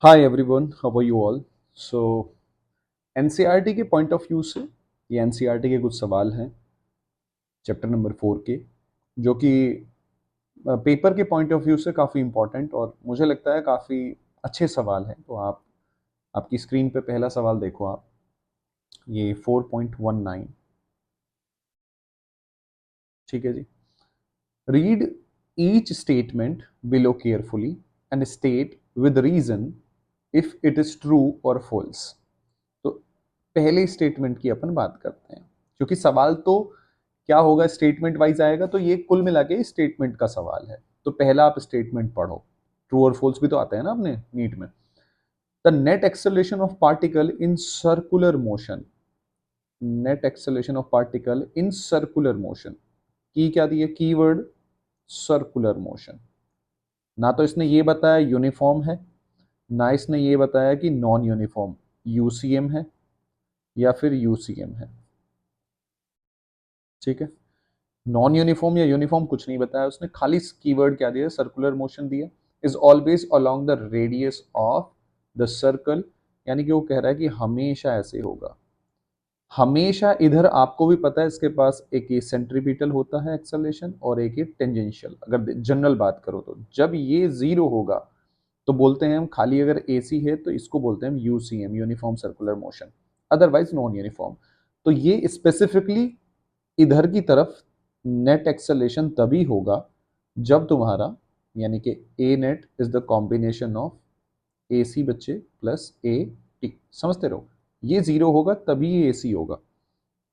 Hi everyone, how are you all. So NCERT के point of view से ये NCERT के कुछ सवाल हैं चैप्टर नंबर 4 के, जो कि पेपर के पॉइंट ऑफ व्यू से काफ़ी इंपॉर्टेंट और मुझे लगता है काफ़ी अच्छे सवाल हैं। तो आप आपकी स्क्रीन पे पहला सवाल देखो आप, ये 4.19। ठीक है जी। Read each statement below carefully and state with reason if it is true और फॉल्स। तो पहले स्टेटमेंट की अपन बात करते हैं, क्योंकि सवाल तो क्या होगा स्टेटमेंट वाइज आएगा, तो ये कुल मिला के स्टेटमेंट का सवाल है। तो पहला आप स्टेटमेंट पढ़ो, ट्रू और फॉल्स भी तो आता है ना अपने नीट में। The net acceleration of particle in circular motion, net acceleration of particle in circular motion की क्या दी है कीवर्ड, सर्कुलर मोशन। ना तो इसने ये बताया यूनिफॉर्म है, ना इसने ये बताया कि नॉन यूनिफॉर्म यूसीएम है या फिर यूसीएम है। ठीक है, नॉन यूनिफॉर्म या यूनिफॉर्म कुछ नहीं बताया उसने, खाली कीवर्ड क्या दिया, सर्कुलर मोशन दिया। Is always along the radius of the circle, यानी कि वो कह रहा है कि हमेशा ऐसे होगा। हमेशा इधर आपको भी पता है इसके पास एक ये सेंट्रीपिटल होता है एक्सेलरेशन और एक ये टेंजेंशियल। अगर जनरल बात करो तो जब ये जीरो होगा तो बोलते हैं हम, खाली अगर एसी है तो इसको बोलते हैं हम UCM, uniform circular motion, otherwise non uniform. तो ये स्पेसिफिकली इधर की तरफ नेट एक्सेलेरेशन तभी होगा जब तुम्हारा, यानी कि A net is the combination of A C बच्चे प्लस ए टी, समझते रहो। ये जीरो होगा तभी ये ए सी होगा,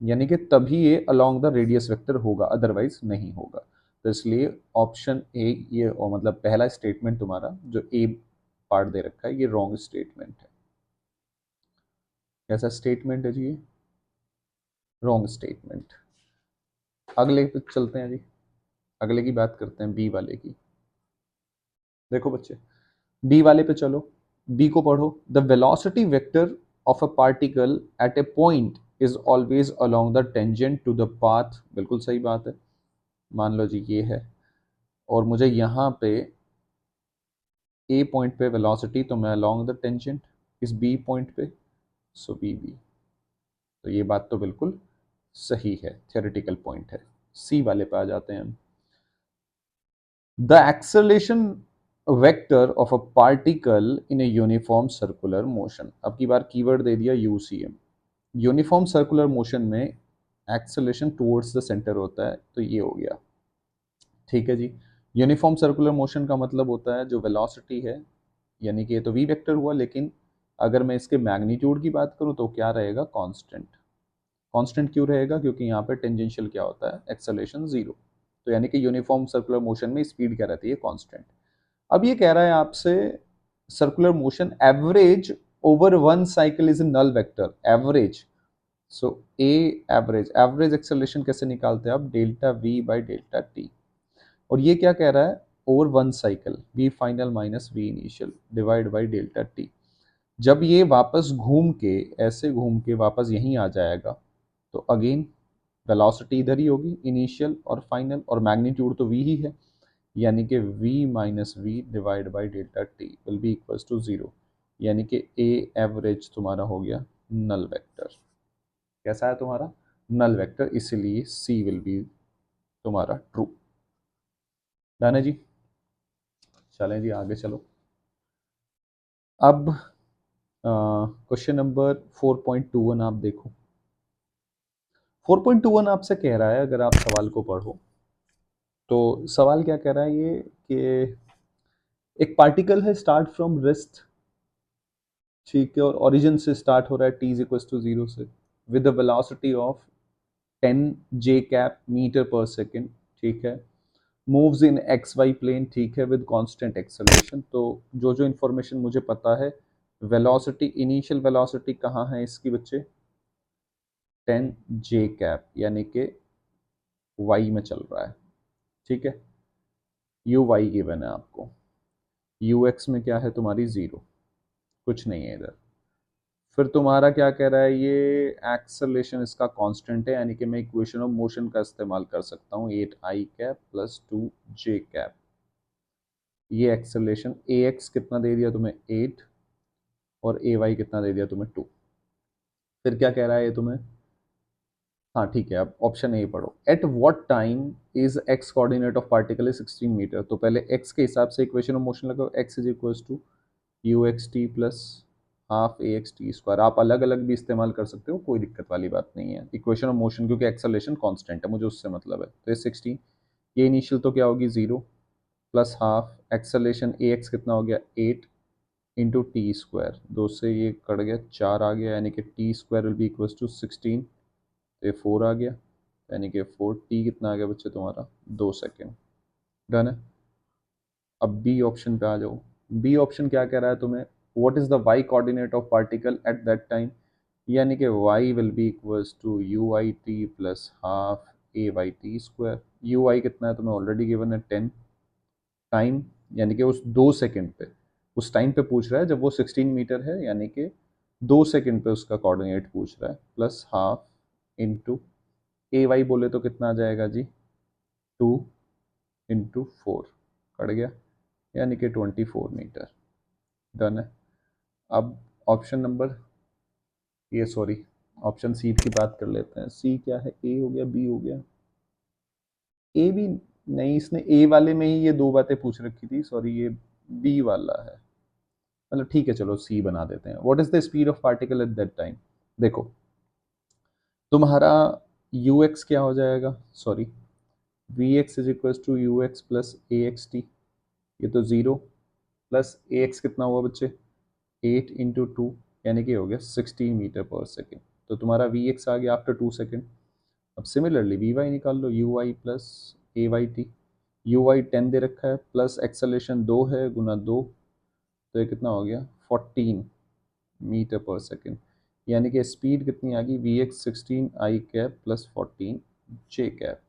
यानी कि तभी ये अलोंग द रेडियस वेक्टर होगा, अदरवाइज नहीं होगा। तो इसलिए ऑप्शन ए ये, और मतलब पहला स्टेटमेंट तुम्हारा जो ए पार्ट दे रखा है ये रॉन्ग स्टेटमेंट है। कैसा स्टेटमेंट है जी ये, रॉन्ग स्टेटमेंट। अगले पे चलते हैं जी, अगले की बात करते हैं, बी वाले की। देखो बच्चे, बी वाले पे चलो, बी को पढ़ो। The velocity vector of a particle at a point is always along the tangent to the path. बिल्कुल सही बात है, मान लो जी ये है, और मुझे यहाँ पे ए पॉइंट पे वेलोसिटी, तो मैं अलोंग द टेंजेंट इस बी पॉइंट पे, सो बी बी। तो ये बात तो बिल्कुल सही है, थियोरेटिकल पॉइंट है। सी वाले पे आ जाते हैं हम। The acceleration vector of a particle in a uniform circular motion. अब की बार कीवर्ड दे दिया यूसीएम। यूनिफॉर्म सर्कुलर मोशन में एक्सेलरेशन टुवर्ड्स द सेंटर होता है, तो ये हो गया। ठीक है जी। यूनिफॉर्म सर्कुलर मोशन का मतलब होता है जो वेलोसिटी है, यानी कि ये तो वी वेक्टर हुआ, लेकिन अगर मैं इसके मैग्नीट्यूड की बात करूं तो क्या रहेगा, कांस्टेंट। कांस्टेंट क्यों रहेगा, क्योंकि यहाँ पे टेंजेंशियल क्या होता है, एक्सेलरेशन जीरो। तो यानी कि यूनिफॉर्म सर्कुलर मोशन में स्पीड क्या रहती है, कांस्टेंट। अब ये कह रहा है आपसे circular motion average over one cycle is null vector, average. So a average, average acceleration कैसे निकालते हैं आप, delta v by delta t. और ये क्या कह रहा है, over one cycle v final minus v initial divide by delta t. जब ये वापस घूम के, ऐसे घूम के वापस यहीं आ जाएगा, तो अगेन वेलोसिटी इधर ही होगी, इनिशियल और फाइनल, और मैग्नीट्यूड तो वी ही है, यानी कि v minus v divide by delta t will be equals to zero. यानी कि ए एवरेज तुम्हारा हो गया नल वेक्टर। कैसा है तुम्हारा, नल वेक्टर, इसीलिए सी विल बी तुम्हारा ट्रू। डन है जी। चलें जी आगे चलो। अब क्वेश्चन नंबर 4.21 आप देखो। 4.21 आपसे कह रहा है, अगर आप सवाल को पढ़ो तो सवाल क्या कह रहा है ये, कि एक पार्टिकल है स्टार्ट फ्रॉम रेस्ट, ठीक है, और ओरिजिन से स्टार्ट हो रहा है T is equal to zero से, with the velocity of 10 J cap metre पर सेकेंड। ठीक है, moves in X Y plane, ठीक है, विद कांस्टेंट एक्सेलरेशन। तो जो जो इन्फॉर्मेशन मुझे पता है, वेलोसिटी, इनिशियल वेलोसिटी कहाँ है इसकी बच्चे, 10 जे कैप, यानी कि वाई में चल रहा है। ठीक है, यू वाई गिवन है आपको, यू एक्स में क्या है तुम्हारी जीरो, कुछ नहीं है इधर। फिर तुम्हारा क्या कह रहा है ये, एक्सेलरेशन इसका कांस्टेंट है, यानी कि मैं इक्वेशन ऑफ मोशन का इस्तेमाल कर सकता हूँ, 8 आई कैप प्लस 2 जे कैप। ये एक्सेलरेशन ए एक्स कितना दे दिया तुम्हें, 8, और ए वाई कितना दे दिया तुम्हें 2। फिर क्या कह रहा है ये तुम्हें, हाँ ठीक है, अब ऑप्शन ए पढ़ो। At what time is x coordinate of particle is 16 metre. तो पहले एक्स के हिसाब से इक्वेशन ऑफ मोशन लगाओ, x is equal to u x t plus half a x t square. आप अलग अलग भी इस्तेमाल कर सकते हो, कोई दिक्कत वाली बात नहीं है। इक्वेशन ऑफ मोशन क्योंकि एक्सेलरेशन कांस्टेंट है, मुझे उससे मतलब है। तो ये 16, ये इनिशियल तो क्या होगी 0 प्लस हाफ एक्सेलरेशन ए एक्स कितना हो गया 8 इंटू टी स्क्वायर, 2 से ये कट गया 4 आ गया, यानी कि t square will be equal to 16। तो ये 4 आ गया, यानी कि 4 टी कितना आ गया बच्चे तुम्हारा 2 सेकेंड। डन है। अब बी ऑप्शन पे आ जाओ। बी ऑप्शन क्या कह रहा है तुम्हें, what is the Y coordinate of particle at that time, यानी कि Y will be equals to U I T plus half A Y T square. U I कितना है तुम्हें ऑलरेडी गिवन है 10, टाइम यानी कि उस 2 सेकेंड पे, उस टाइम पे पूछ रहा है जब वो 16 मीटर है, यानी कि 2 सेकेंड पे उसका कोऑर्डिनेट पूछ रहा है, प्लस हाफ इंटू ए वाई बोले तो कितना आ जाएगा जी 2 इंटू 4, कट गया, यानी कि 24 मीटर। डन है। अब ऑप्शन नंबर, ये सॉरी, ऑप्शन सी की बात कर लेते हैं। सी क्या है, ए हो गया बी हो गया, ए भी नहीं, इसने ए वाले में ही ये दो बातें पूछ रखी थी, सॉरी ये बी वाला है, मतलब ठीक है चलो सी बना देते हैं। What is the speed of particle at that time. देखो तुम्हारा यू एक्स क्या हो जाएगा, sorry v x is equal to u x plus a x t, ये तो 0 प्लस ए एक्स कितना हुआ बच्चे 8 इंटू 2, यानी कि हो गया 16 मीटर पर सेकेंड। तो तुम्हारा वी एक्स आ गया आफ्टर 2 सेकेंड। अब सिमिलरली वी वाई निकाल लो, U Y plus A Y T. U Y 10 दे रखा है, प्लस एक्सेलेशन 2 है गुना 2, तो ये कितना हो गया 14 मीटर पर सेकेंड, यानी कि स्पीड कितनी आ गई v x 16 i cap plus 14 j cap.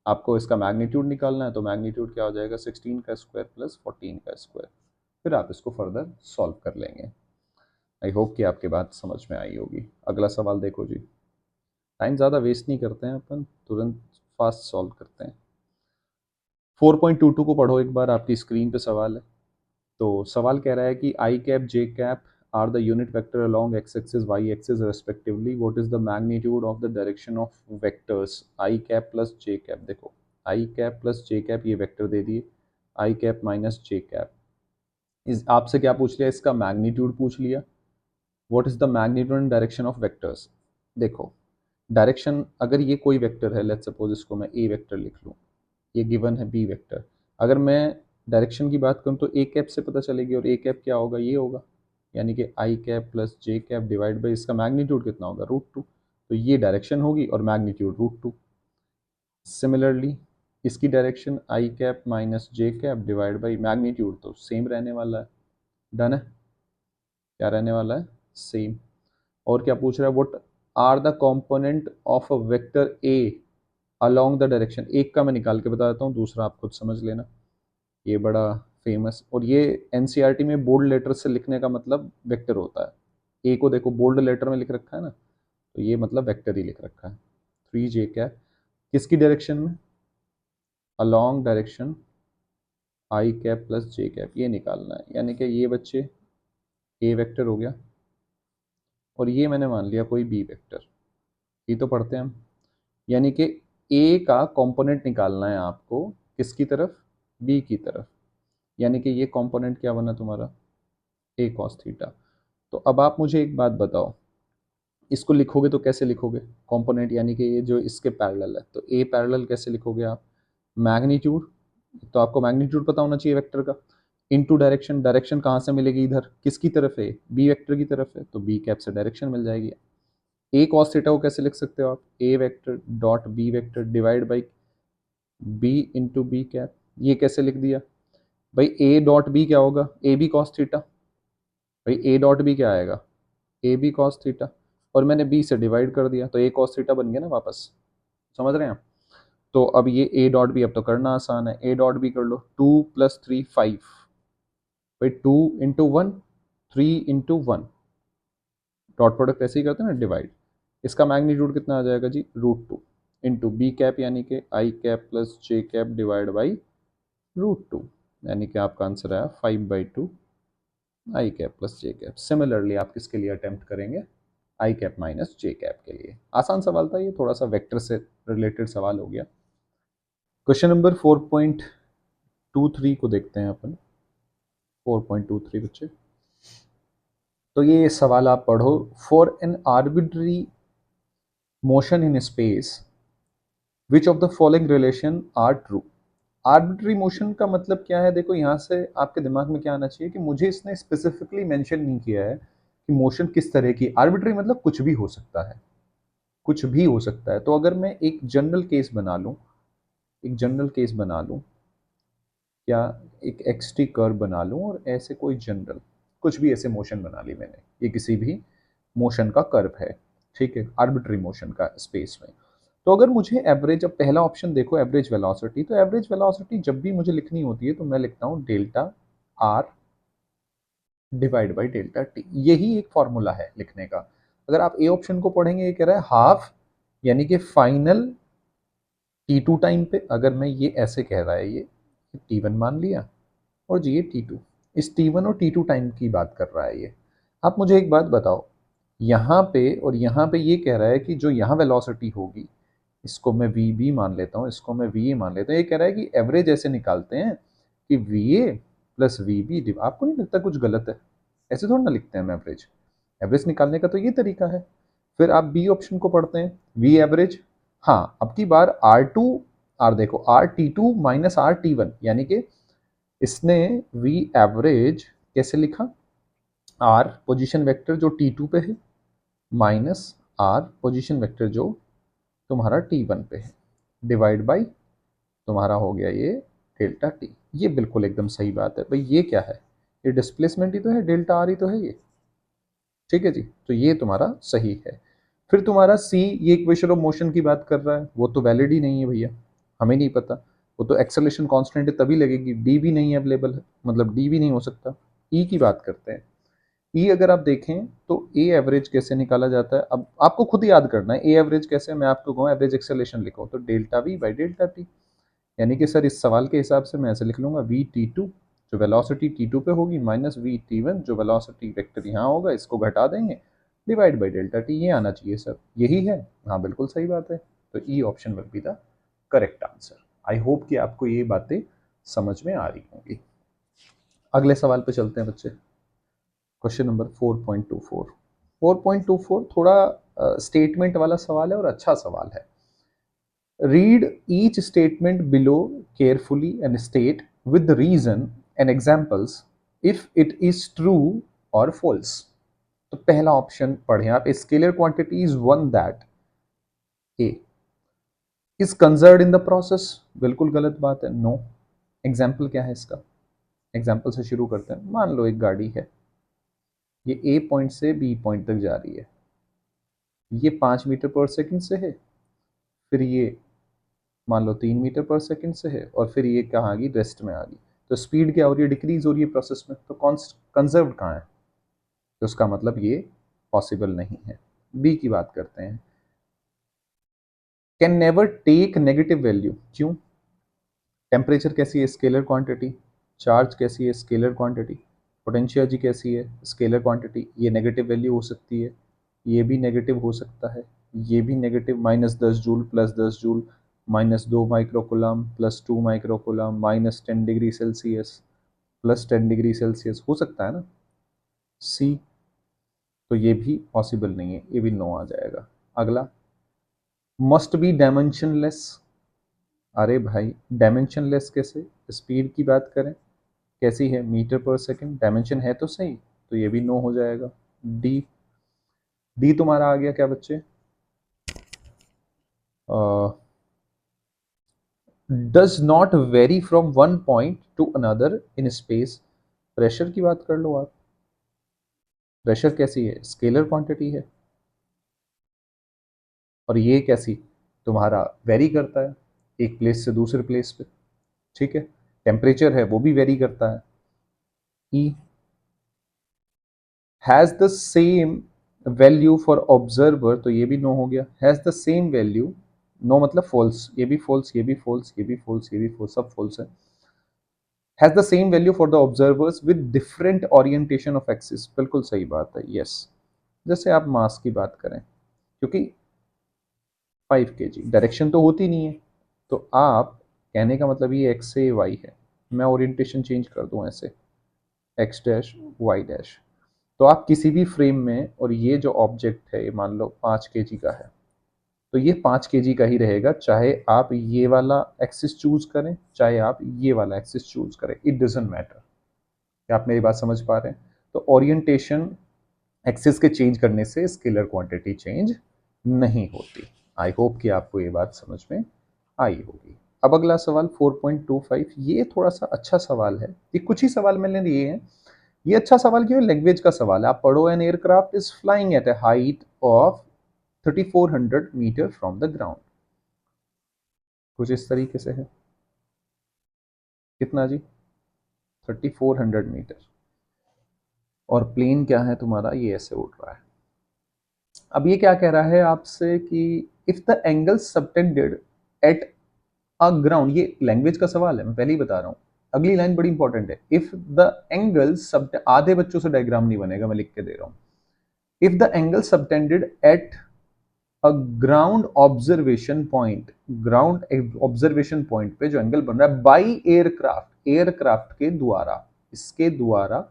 आपको इसका मैग्नीट्यूड निकालना है, तो मैग्नीट्यूड क्या हो जाएगा 16 का स्क्वायर प्लस 14 का स्क्वायर। फिर आप इसको फर्दर सॉल्व कर लेंगे। आई होप कि आपकी बात समझ में आई होगी। अगला सवाल देखो जी, टाइम ज़्यादा वेस्ट नहीं करते हैं अपन, तुरंत फास्ट सॉल्व करते हैं। 4.22 को पढ़ो एक बार, आपकी स्क्रीन पे सवाल है। तो सवाल कह रहा है कि I cap J cap are the unit vector along X axis Y axis respectively, what is the magnitude of the direction of vectors I cap plus J cap. देखो I cap plus J cap ये vector दे दिए, I cap minus J cap, इस आपसे क्या पूछ लिया, इसका मैग्नीट्यूड पूछ लिया। What is the magnitude and direction of vectors. देखो डायरेक्शन, अगर ये कोई वेक्टर है, लेट्स सपोज इसको मैं ए वेक्टर लिख लूँ, ये गिवन है बी वेक्टर, अगर मैं डायरेक्शन की बात करूँ तो ए कैप से पता चलेगी, और ए कैप क्या होगा ये होगा, यानी कि I cap plus J cap divide by इसका मैग्नीट्यूड कितना होगा √2। तो ये डायरेक्शन होगी और मैग्नीट्यूड √2। सिमिलरली इसकी direction I cap minus J cap divide by magnitude तो सेम रहने वाला है। डन है, क्या रहने वाला है सेम। और क्या पूछ रहा है, what are the component of a vector A along the direction. एक का मैं निकाल के बता देता हूँ, दूसरा आप खुद समझ लेना, ये बड़ा फेमस, और ये एनसीईआरटी में बोल्ड लेटर से लिखने का मतलब वेक्टर होता है। ए को देखो बोल्ड लेटर में लिख रखा है ना, तो ये मतलब वेक्टर ही लिख रखा है। 3 जे कैप किसकी डायरेक्शन में, along direction I cap plus J cap, ये निकालना है, यानी कि ये बच्चे ए वेक्टर हो गया, और ये मैंने मान लिया कोई बी वेक्टर, ये तो पढ़ते हैं हम, यानी कि ए का कंपोनेंट निकालना है आपको किसकी तरफ, बी की तरफ, यानी कि ये कंपोनेंट क्या बना तुम्हारा ए कॉस थीटा। तो अब आप मुझे एक बात बताओ, इसको लिखोगे तो कैसे लिखोगे कंपोनेंट, यानी कि ये जो इसके पैरेलल है, तो ए पैरेलल कैसे लिखोगे आप, मैग्नीट्यूड, तो आपको मैग्नीट्यूड पता होना चाहिए वेक्टर का, इनटू डायरेक्शन, डायरेक्शन कहाँ से मिलेगी इधर किसकी तरफ है, बी वेक्टर की तरफ है, तो बी कैप से डायरेक्शन मिल जाएगी। ए कॉस थीटा को कैसे लिख सकते हो आप, A vector dot B vector divide by B into B cap, ये कैसे लिख दिया भाई, ए डॉट बी क्या होगा ए बी कॉस थीटा, भाई ए डॉट बी क्या आएगा ए बी कॉस थीटा, और मैंने बी से डिवाइड कर दिया तो ए कॉस थीटा बन गया ना वापस, समझ रहे हैं आप। तो अब ये ए डॉट बी अब तो करना आसान है, ए डॉट बी कर लो 2 + 3 5, भाई 2 × 1 3 × 1, डॉट प्रोडक्ट ऐसे ही करते हैं ना डिवाइड, इसका मैग्नीट्यूड कितना आ जाएगा जी √2 इंटू बी कैप, यानी कि I cap plus J cap divide by √2, यानी कि आपका आंसर आया 5/2 I cap plus J cap. Similarly आप किसके लिए अटेम्प्ट करेंगे, I cap minus J cap के लिए। आसान सवाल था ये, थोड़ा सा वेक्टर से रिलेटेड सवाल हो गया। क्वेश्चन नंबर 4.23 को देखते हैं अपन। 4.23 बच्चे, तो ये सवाल आप पढ़ो। For an arbitrary motion in space which of the following relation are true. Arbitrary motion का मतलब क्या है, देखो यहां से आपके दिमाग में क्या आना चाहिए कि मुझे इसने स्पेसिफिकली मेंशन नहीं किया है कि मोशन किस तरह की। आर्बिट्री मतलब कुछ भी हो सकता है, कुछ भी हो सकता है। तो अगर मैं एक जनरल केस बना लूं, एक जनरल केस बना लूं, या एक एक्सटी कर्व बना लूं और ऐसे कोई जनरल कुछ भी ऐसे मोशन बना ली मैंने, ये किसी भी मोशन का कर्व है, ठीक है, आर्बिट्री मोशन का स्पेस में। तो अगर मुझे एवरेज, अब पहला ऑप्शन देखो एवरेज वेलोसिटी, तो एवरेज वेलोसिटी जब भी मुझे लिखनी होती है तो मैं लिखता हूँ delta R divide by delta T. यही एक फॉर्मूला है लिखने का। अगर आप ए ऑप्शन को पढ़ेंगे, ये कह रहा है हाफ, यानी कि फाइनल T2 टाइम पे, अगर मैं ये ऐसे कह रहा है, ये T1 मान लिया और जी ये T2, इस T1 और T2 टाइम की बात कर रहा है ये। आप मुझे एक बात बताओ, यहाँ पे और यहाँ पे ये कह रहा है कि जो यहाँ वेलोसिटी होगी, इसको मैं वी बी मान लेता हूँ, इसको मैं वी ए मान लेता हूँ। ये कह रहा है कि एवरेज ऐसे निकालते हैं कि v a plus v b. आपको नहीं लगता कुछ गलत है? ऐसे थोड़ा ना लिखते हैं हम एवरेज। एवरेज निकालने का तो ये तरीका है। फिर आप बी ऑप्शन को पढ़ते हैं, वी एवरेज। हाँ, अब की बार आर टू, आर देखो r t two minus r t one, यानी कि इसने वी एवरेज कैसे लिखा, आर पोजीशन वेक्टर जो T2 पे है माइनस आर पोजीशन वेक्टर जो तुम्हारा T1 पे है, डिवाइड बाई तुम्हारा हो गया ये डेल्टा टी। ये बिल्कुल एकदम सही बात है भाई। ये क्या है, ये डिस्प्लेसमेंट ही तो है, डेल्टा आर ही तो है ये, ठीक है जी। तो ये तुम्हारा सही है। फिर तुम्हारा सी, ये इक्वेशन ऑफ मोशन की बात कर रहा है, वो तो वैलिड ही नहीं है भैया, हमें नहीं पता। वो तो एक्सेलेरेशन कांस्टेंट है तभी लगेगी, डी भी नहीं अवेलेबल है, मतलब डी भी नहीं हो सकता। ई की बात करते हैं। ई अगर आप देखें तो ए एवरेज कैसे निकाला जाता है, अब आपको खुद याद करना है ए एवरेज कैसे। मैं आपको कहूँ एवरेज एक्सेलेरेशन लिखो तो delta v by delta T, यानी कि सर इस सवाल के हिसाब से मैं ऐसे लिख लूंगा वी टी टू जो वेलोसिटी T2 पे होगी माइनस वी T1 जो वेलोसिटी वेक्टर यहाँ होगा, इसको घटा देंगे, डिवाइड बाई डेल्टा टी। ये आना चाहिए सर, यही है। हाँ बिल्कुल सही बात है। तो E option will be the correct answer. I hope कि आपको ये बातें समझ में आ रही होंगी। अगले सवाल पे चलते हैं बच्चे। Question number 4.24। 4.24 थोड़ा स्टेटमेंट वाला सवाल है और अच्छा सवाल है। Read each statement below carefully and state with reason and examples if it is true और फॉल्स। तो पहला ऑप्शन पढ़ें आप, scalar quantity is one that a is conserved in the process. बिल्कुल गलत बात है, नो। एग्जाम्पल क्या है इसका, एग्जाम्पल से शुरू करते हैं। मान लो एक गाड़ी है, ये ए पॉइंट से बी पॉइंट तक जा रही है, ये 5 मीटर पर सेकंड से है, फिर ये मान लो 3 मीटर पर सेकंड से है, और फिर ये कहाँ आ गई, रेस्ट में आ गई। तो स्पीड क्या हो रही है, डिक्रीज हो रही है प्रोसेस में। तो कौन कंजर्व कहाँ है, तो उसका मतलब ये पॉसिबल नहीं है। बी की बात करते हैं, can never take negative value. क्यों? टेम्परेचर कैसी है, स्केलर क्वांटिटी। चार्ज कैसी है, स्केलर क्वांटिटी। पोटेंशियल कैसी है, स्केलर क्वांटिटी। ये नेगेटिव वैल्यू हो सकती है, ये भी नेगेटिव हो सकता है, ये भी negative, -10 joule, +10 joule, -2 microcoulomb, +2 microcoulomb, -10 degree Celsius, +10 degree Celsius हो सकता है ना। सी, तो ये भी पॉसिबल नहीं है, ये भी नो आ जाएगा। अगला, मस्ट बी डायमेंशनलेस। अरे भाई डायमेंशनलेस कैसे, स्पीड की बात करें कैसी है, मीटर पर सेकंड, डायमेंशन है तो सही, तो ये भी नो हो जाएगा। डी, डी तुम्हारा आ गया क्या बच्चे, does not very from one point two another in space. Pressure की बात कर लो आप, प्रेशर कैसी है, स्केलर क्वांटिटी है, और ये कैसी, तुम्हारा वेरी करता है एक प्लेस से दूसरे प्लेस पे, ठीक है। टेम्परेचर है वो भी वेरी करता है। E, has the same value for observer, तो ये भी नो हो गया। Has the same value, no मतलब फॉल्स, ये भी फॉल्स, ये भी फॉल्स, ये भी फॉल्स, ये भी फॉल्स, सब फॉल्स है। Has the same value for the observers with different orientation of axis. बिल्कुल सही बात है, यस। जैसे आप मास की बात करें, क्योंकि 5 kg डायरेक्शन तो होती नहीं है, तो आप कहने का मतलब ये एक्स से वाई है, मैं ओरिएंटेशन चेंज कर दूं ऐसे एक्स डैश वाई डैश, तो आप किसी भी फ्रेम में, और ये जो ऑब्जेक्ट है ये मान लो 5 kg का है, तो ये 5 kg का ही रहेगा, चाहे आप ये वाला एक्सिस चूज करें चाहे आप ये वाला एक्सिस चूज करें, इट डजेंट मैटर। क्या आप मेरी बात समझ पा रहे हैं? तो ओरिएंटेशन एक्सिस के चेंज करने से स्केलर क्वांटिटी चेंज नहीं होती। आई होप कि आपको ये बात समझ में आई होगी। अब अगला सवाल 4.25, ये थोड़ा सा अच्छा सवाल है, ये कुछ ही सवाल मैंने दिए हैं। ये अच्छा सवाल क्यों है? लैंग्वेज का सवाल है। आप पढ़ो, an aircraft is flying at a height of 3400 metre from the ground. कुछ इस तरीके से है। कितना जी? 3400 मीटर। और प्लेन क्या है तुम्हारा? ये ऐसे उड़ रहा है। अब ये क्या कह रहा है आपसे कि if the angle subtended at a ground, ये लैंग्वेज का सवाल है, मैं पहले ही बता रहा हूँ। अगली लाइन बड़ी इंपॉर्टेंट है। इफ द एंगल सब, आधे बच्चों से डायग्राम नहीं बनेगा, मैं लिख के दे रहा हूँ। If the angle subtended at a ground observation point, ground observation point पे जो एंगल बन रहा है बाई एयरक्राफ्ट, एयरक्राफ्ट के द्वारा, इसके द्वारा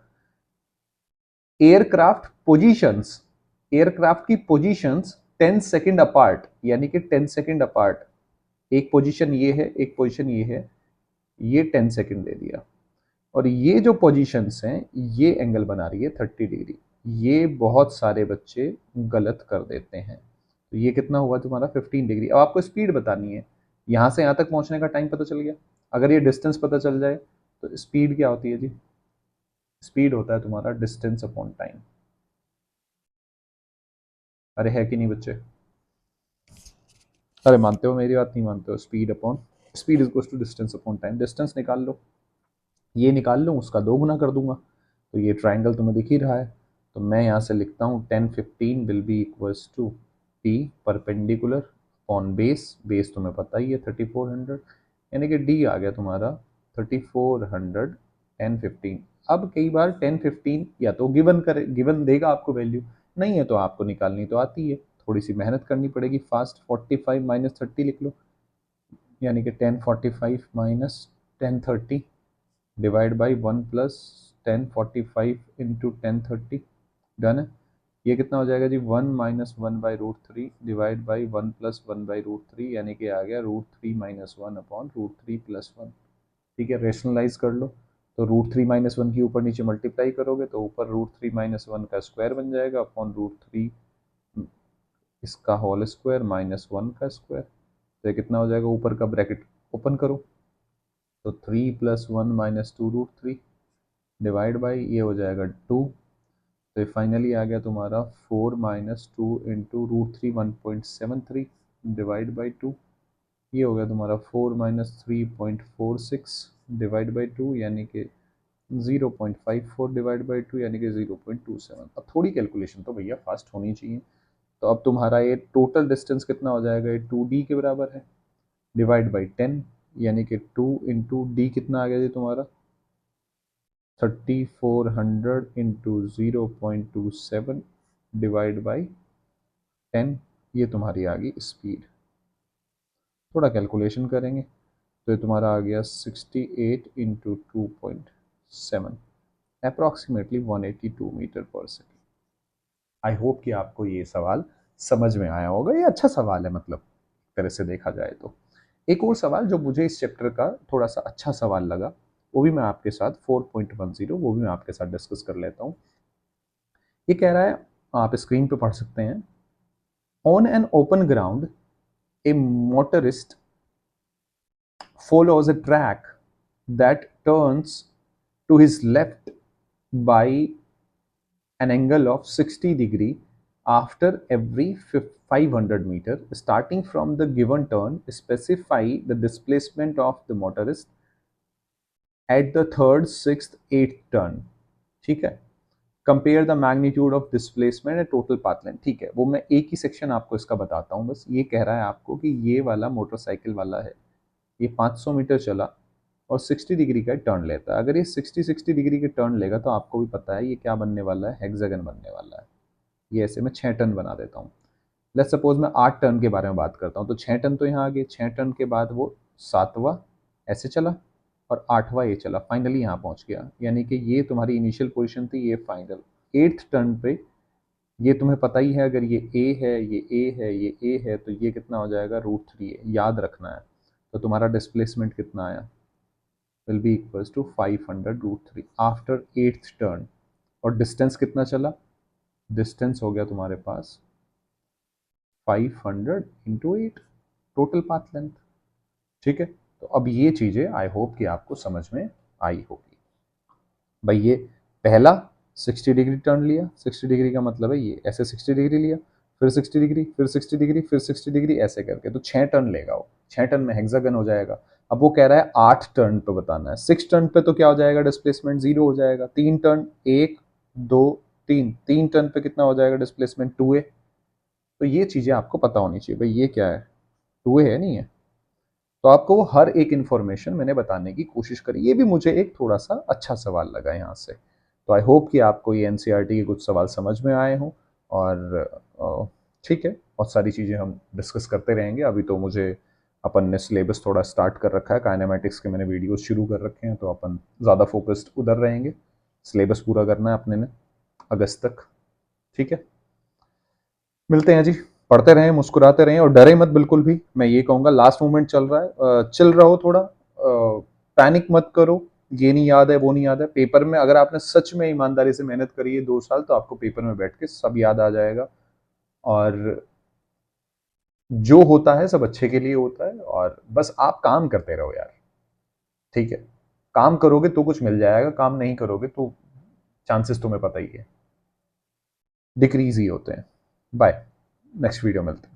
एयरक्राफ्ट पोजीशंस, एयरक्राफ्ट की पोजीशंस 10 सेकंड अपार्ट, यानी कि 10 सेकंड अपार्ट, एक पोजीशन ये है एक पोजीशन ये है, ये 10 सेकंड दे दिया, और ये जो पोजीशंस हैं ये एंगल बना रही है 30 डिग्री। ये बहुत सारे बच्चे गलत कर देते हैं। तो ये कितना हुआ तुम्हारा? 15 डिग्री। अब आपको स्पीड बतानी है, यहाँ से यहाँ तक पहुँचने का टाइम पता चल गया। अगर ये डिस्टेंस पता चल जाए तो स्पीड क्या होती है जी? स्पीड होता है तुम्हारा डिस्टेंस अपॉन टाइम। अरे है कि नहीं बच्चे? अरे मानते हो मेरी बात? नहीं मानते हो? Speed upon, speed is equal to distance upon time. Distance निकाल लो, ये निकाल लो, उसका 2 गुना कर दूंगा, तो ये ट्राइंगल तुम्हें दिख ही रहा है। तो मैं यहाँ से लिखता हूँ 10 15 will be equals to P perpendicular on base, base तुम्हें पता ही है 3400, यानी कि डी आ गया तुम्हारा 3400 10 15। अब कई बार 10 15 या तो गिवन करे, गिवन देगा आपको वैल्यू, नहीं है तो आपको निकालनी तो आती है, थोड़ी सी मेहनत करनी पड़ेगी। फास्ट 45 माइनस 30 लिख लो, यानी कि 1045 minus 1030 divide by 1 plus 1045 into 1030। Done है। ये कितना हो जाएगा जी? 1 - 1/√3 डिवाइड बाई 1 + 1/√3, यानी कि आ गया √3 - 1 अपॉन √3 + 1। ठीक है, रेशनलाइज कर लो, तो √3 - 1 की ऊपर नीचे मल्टीप्लाई करोगे तो ऊपर √3 - 1 का स्क्वायर बन जाएगा अपॉन √3 इसका होल स्क्वायर -1 का स्क्वायर। तो ये कितना हो जाएगा? ऊपर का ब्रैकेट ओपन करो, तो 3 + 1 - 2√3 डिवाइड बाई ये हो जाएगा 2। तो ये फाइनली आ गया तुम्हारा 4 - 2 इंटू √3 1.73 डिवाइड बाई 2। ये हो गया तुम्हारा 4 - 3.46 डिवाइड बाई 2, यानी कि 0.54 डिवाइड बाई 2, यानी कि 0.27। अब थोड़ी कैलकुलेशन तो भैया फास्ट होनी चाहिए। तो अब तुम्हारा ये टोटल डिस्टेंस कितना हो जाएगा? ये 2d के बराबर है, डिवाइड बाई 10, यानी कि 2 इंटू डी कितना आ गया जी तुम्हारा? 3400 इंटू 0.27 डिवाइड बाई 10, ये तुम्हारी आ गई स्पीड। थोड़ा कैलकुलेशन करेंगे तो ये तुम्हारा आ गया 68 इंटू 2.7, अप्रॉक्सीमेटली 182 मीटर पर सेकेंड। आई होप कि आपको ये सवाल समझ में आया होगा। ये अच्छा सवाल है, मतलब तरह से देखा जाए तो। एक और सवाल जो मुझे इस चैप्टर का थोड़ा सा अच्छा सवाल लगा, वो भी मैं आपके साथ 4.10, वो भी मैं आपके साथ डिस्कस कर लेता हूँ। ये कह रहा है, आप स्क्रीन पे पढ़ सकते हैं, on an open ground A motorist follows a track that turns to his left by an angle of 60 degree after every 500 meter. Starting from the given turn, specify the displacement of the motorist at the third, sixth, eighth turn. ठीक है, compare the magnitude of displacement and total path length. ठीक है, वो मैं एक ही section आपको इसका बताता हूँ। बस ये कह रहा है आपको कि ये वाला मोटरसाइकिल वाला है, ये 500 मीटर चला, और 60 डिग्री का टर्न लेता है। अगर ये 60 डिग्री के टर्न लेगा तो आपको भी पता है ये क्या बनने वाला है, हेक्सागन बनने वाला है। ये ऐसे मैं 6 टर्न बना देता हूँ। लेट्स सपोज मैं 8 टर्न के बारे में बात करता हूँ, तो 6 टर्न तो यहाँ आ गए, 6 टर्न के बाद वो 7वां ऐसे चला और 8वां ये चला, फाइनली यहाँ पहुँच गया। यानी कि ये तुम्हारी इनिशियल पोजीशन थी, ये फाइनल। 8th टर्न पे ये तुम्हें पता ही है, अगर ये ए है, ये ए है, ये ए है, तो ये कितना हो जाएगा, √3 है, याद रखना है। तो तुम्हारा डिस्प्लेसमेंट कितना आया, will be equals to 500√3 after 8th turn. और डिस्टेंस कितना चला, डिस्टेंस हो गया तुम्हारे पास 500 इंटू 8 टोटल पाथ लेंथ। ठीक है, तो अब ये चीज़ें आई होप कि आपको समझ में आई होगी। भाई ये पहला 60 डिग्री टर्न लिया, 60 डिग्री का मतलब है ये ऐसे 60 डिग्री लिया, फिर 60 डिग्री, फिर 60 डिग्री, फिर 60 डिग्री, ऐसे करके तो 6 टर्न लेगा वो। 6 टर्न में हेक्सागन हो जाएगा। अब वो कह रहा है 8 टर्न पे बताना है। 6 टर्न पे तो क्या हो जाएगा, डिस्प्लेसमेंट 0 हो जाएगा। 3 टर्न, 1 2 3, 3 टर्न पे कितना हो जाएगा डिस्प्लेसमेंट, 2a। तो ये चीज़ें आपको पता होनी चाहिए। भाई ये क्या है, 2a है, नहीं है? तो आपको वो हर एक इन्फॉर्मेशन मैंने बताने की कोशिश करी। ये भी मुझे एक थोड़ा सा अच्छा सवाल लगा यहाँ से। तो आई होप कि आपको ये एनसीईआरटी के कुछ सवाल समझ में आए हों। और ठीक है, बहुत सारी चीज़ें हम डिस्कस करते रहेंगे। अभी तो मुझे अपन ने सिलेबस थोड़ा स्टार्ट कर रखा है, काइनेमेटिक्स के मैंने वीडियोस शुरू कर रखे हैं, तो अपन ज़्यादा फोकस्ड उधर रहेंगे। सिलेबस पूरा करना है अपने ने अगस्त तक। ठीक है, मिलते हैं जी। पढ़ते रहें, मुस्कुराते रहें और डरे मत बिल्कुल भी। मैं ये कहूँगा लास्ट मोमेंट चल रहा है, चिल रहो थोड़ा, पैनिक मत करो। ये नहीं याद है, वो नहीं याद है। पेपर में अगर आपने सच में ईमानदारी से मेहनत करी है 2 साल, तो आपको पेपर में बैठ के सब याद आ जाएगा। और जो होता है सब अच्छे के लिए होता है, और बस आप काम करते रहो यार। ठीक है, काम करोगे तो कुछ मिल जाएगा, काम नहीं करोगे तो चांसेस तुम्हें पता ही है, डिक्रीज ही होते हैं। बाय, नेक्स्ट वीडियो मिलते हैं।